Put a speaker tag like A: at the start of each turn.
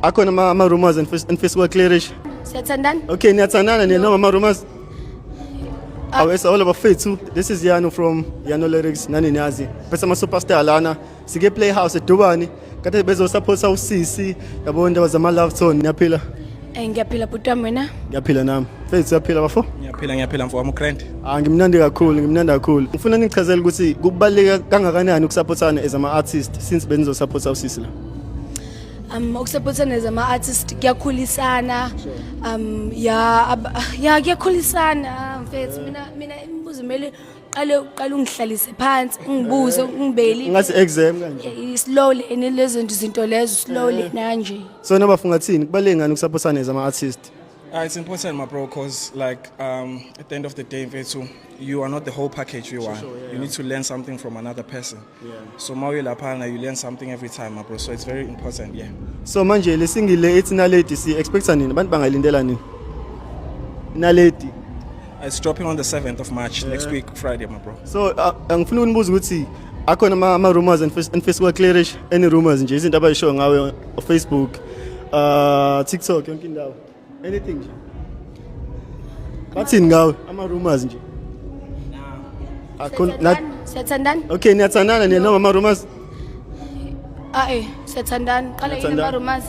A: Akhona ama rumors and fiscal clearish.
B: Siyathandana?
A: Okay, niyathandana niya no ama rumors. Awesa all about Fethu. This is Yano from Yano Lyrics nani niyazi. Bese ama superstar lana. Sike Playhouse eDubani. Kade bezo support sa uSisi. Yabo ndaba zama love song niyaphila.
B: Ngiyaphila bhuti wami wena.
A: Ngiyaphila nami. Fethu uyaphila bafo?
C: Ngiyaphila mfowami uGrand.
A: Ngimnandi kakhulu. Ngifuna nichazele ukuthi kubaleka kangakanani ukusupportana as ama artist since benizo support sa uSisi la.
B: Ukusupportana as ama artist kuyakhulisana. Kuyakhulisana mfethu mina imibuzo mele qale ungihlalise phansi ngibuze ngibeli
A: ngathi exam kanje
B: slowly lezo zinto lezo slowly nanje.
A: So nabafunga thini kubaleka ngani ukusupportana as ama artist?
C: It's important, my bro, because at the end of the day, Vetsu, you are not the whole package you are. You need to learn something from another person. So Maui Lapana, you learn something every time, my bro. So it's very important, yeah.
A: So manje le singile ethi Naledi si expecta nini? Abantu bangalindela nini? Naledi.
C: It's dropping on the 7th of March next week, Friday, my bro.
A: So ngifuna unibuza ukuthi akhona ama rumors and fiscal clearish any rumors nje izinto abayisho ngawe on Facebook, TikTok yonke indawo. Anything nje. Bathini ngawe ama rumors nje?
B: Siyathandana?
A: Okay, niyathandana niya no ama rumors?
B: Siyathandana. Qala yini ama rumors?